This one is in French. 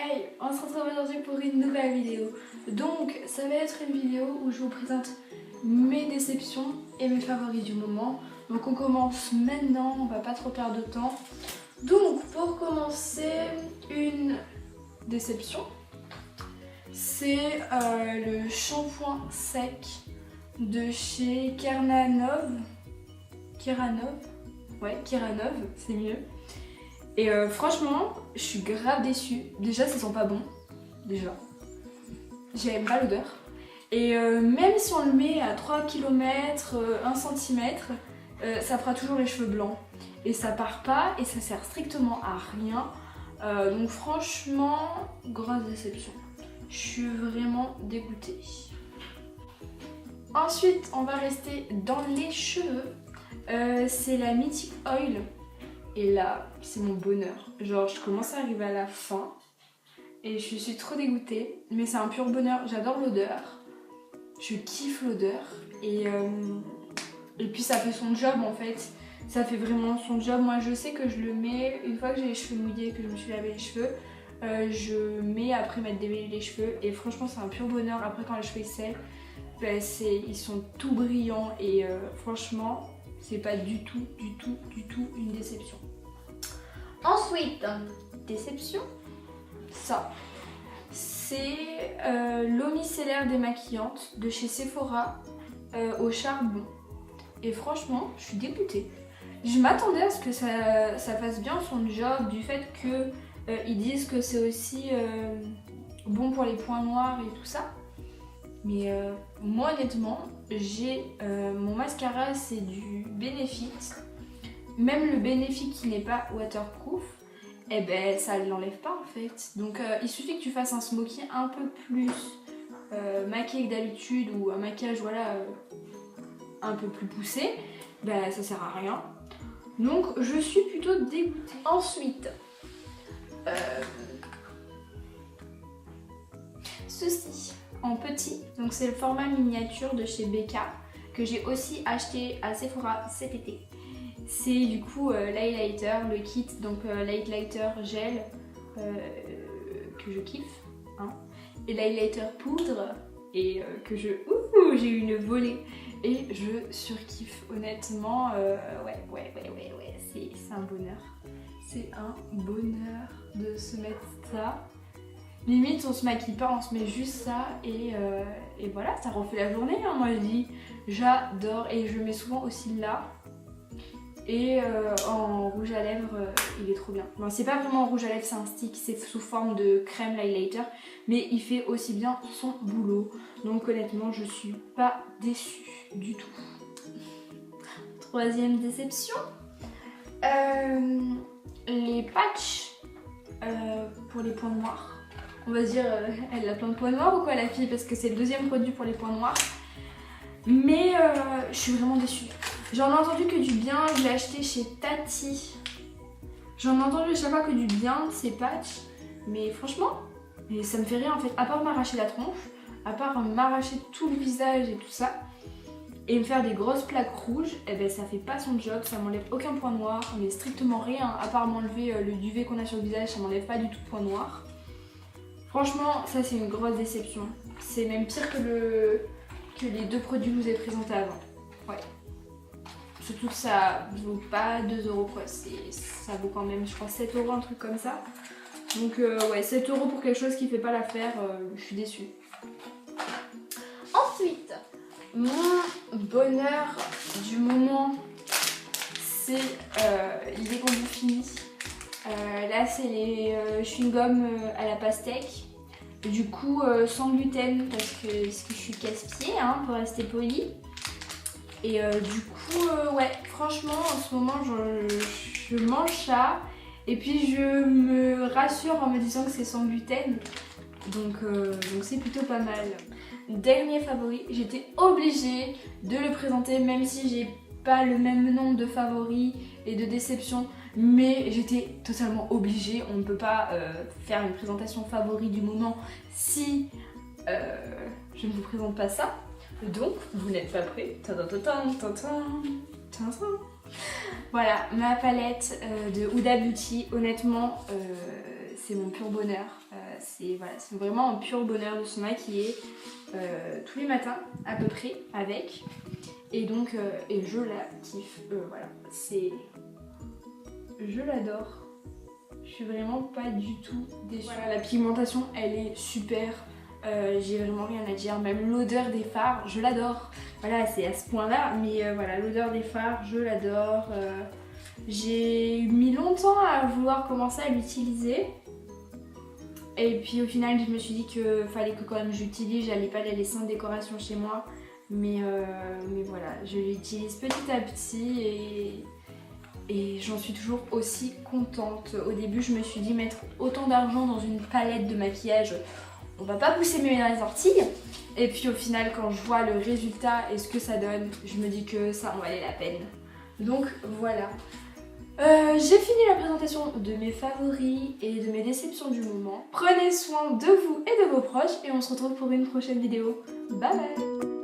Hey, on se retrouve aujourd'hui pour une nouvelle vidéo. Donc, ça va être une vidéo où je vous présente mes déceptions et mes favoris du moment. Donc, on commence maintenant, on va pas trop perdre de temps. Donc, pour commencer, une déception, c'est le shampoing sec de chez Keranov. Ouais, Keranov, c'est mieux. Et franchement, je suis grave déçue. Déjà, ça sent pas bon. Déjà. J'aime pas l'odeur. Et même si on le met à 3 km, 1 cm, ça fera toujours les cheveux blancs. Et ça part pas et ça sert strictement à rien. Donc franchement, grosse déception. Je suis vraiment dégoûtée. Ensuite, on va rester dans les cheveux. C'est la Mythic Oil. Et là, c'est mon bonheur. Genre, je commence à arriver à la fin et je suis trop dégoûtée. Mais c'est un pur bonheur. J'adore l'odeur. Je kiffe l'odeur. Et puis, ça fait son job en fait. Ça fait vraiment son job. Moi, je sais que je le mets une fois que j'ai les cheveux mouillés, que je me suis lavé les cheveux. Je mets après m'être démêlé les cheveux. Et franchement, c'est un pur bonheur. Après, quand les cheveux sèchent, ben, ils sont tout brillants. Et franchement, c'est pas du tout une déception. Ensuite, déception, ça, c'est l'eau micellaire démaquillante de chez Sephora au charbon. Et franchement, je suis dégoûtée. Je m'attendais à ce que ça fasse bien son job, du fait qu'ils disent que c'est aussi bon pour les points noirs et tout ça. Mais moi honnêtement, j'ai mon mascara, c'est du Benefit. Même le Benefit qui n'est pas waterproof, eh ben ça ne l'enlève pas en fait. Donc il suffit que tu fasses un smoky un peu plus maquillé que d'habitude ou un maquillage voilà un peu plus poussé, ben ça sert à rien. Donc je suis plutôt dégoûtée. Ensuite, ceci en petit, donc c'est le format miniature de chez Becca que j'ai aussi acheté à Sephora cet été. C'est du coup l'highlighter, le kit, donc l'highlighter gel que je kiffe, hein, et l'highlighter poudre et que j'ai eu une volée et je surkiffe honnêtement. Ouais, c'est un bonheur. C'est un bonheur de se mettre ça. Limite on se maquille pas, on se met juste ça et voilà, ça refait la journée, hein, moi je dis. J'adore et je le mets souvent aussi là. Et en rouge à lèvres, il est trop bien. Bon, c'est pas vraiment un rouge à lèvres, c'est un stick, c'est sous forme de crème highlighter, mais il fait aussi bien son boulot. Donc honnêtement, je suis pas déçue du tout. Troisième déception, les patchs pour les points noirs. On va se dire, elle a plein de points noirs ou quoi la fille, parce que c'est le deuxième produit pour les points noirs. Mais je suis vraiment déçue. J'en ai entendu que du bien, je l'ai acheté chez Tati. J'en ai entendu à chaque fois que du bien, ces patchs. Mais franchement, ça me fait rien en fait. À part m'arracher la tronche, à part m'arracher tout le visage et tout ça, et me faire des grosses plaques rouges, eh ben ça fait pas son job, ça m'enlève aucun point noir, mais strictement rien. À part m'enlever le duvet qu'on a sur le visage, ça m'enlève pas du tout de point noir. Franchement, ça c'est une grosse déception. C'est même pire que les deux produits que je vous ai présentés avant. Ouais. Surtout que ça vaut pas 2 € quoi, ça vaut quand même je crois 7 €, un truc comme ça. Donc ouais, 7 € pour quelque chose qui fait pas l'affaire, je suis déçue. Ensuite, mon bonheur du moment, c'est les bonbons finis. Là c'est les chewing-gums à la pastèque. Du coup sans gluten parce que je suis casse-pied hein, pour rester poli. Et du coup, ouais, franchement, en ce moment, je mange ça. Et puis, je me rassure en me disant que c'est sans gluten. Donc c'est plutôt pas mal. Dernier favori, j'étais obligée de le présenter, même si j'ai pas le même nombre de favoris et de déceptions. Mais j'étais totalement obligée. On ne peut pas faire une présentation favori du moment si je ne vous présente pas ça. Donc, vous n'êtes pas prêts. Voilà, ma palette de Huda Beauty, honnêtement, c'est mon pur bonheur. C'est vraiment un pur bonheur de se maquiller tous les matins à peu près avec. Et donc, et je la kiffe. Voilà, je l'adore. Je suis vraiment pas du tout déçue. Voilà, la pigmentation, elle est super. J'ai vraiment rien à dire. Même l'odeur des fards, je l'adore. Voilà, c'est à ce point-là. Mais voilà, l'odeur des fards, je l'adore. J'ai mis longtemps à vouloir commencer à l'utiliser. Et puis au final, je me suis dit qu'il fallait que quand même j'utilise. J'allais pas la laisser en décoration chez moi. Mais voilà, je l'utilise petit à petit et j'en suis toujours aussi contente. Au début, je me suis dit mettre autant d'argent dans une palette de maquillage, on va pas pousser mes mains dans les orties. Et puis au final, quand je vois le résultat et ce que ça donne, je me dis que ça en valait la peine. Donc voilà. J'ai fini la présentation de mes favoris et de mes déceptions du moment. Prenez soin de vous et de vos proches et on se retrouve pour une prochaine vidéo. Bye bye!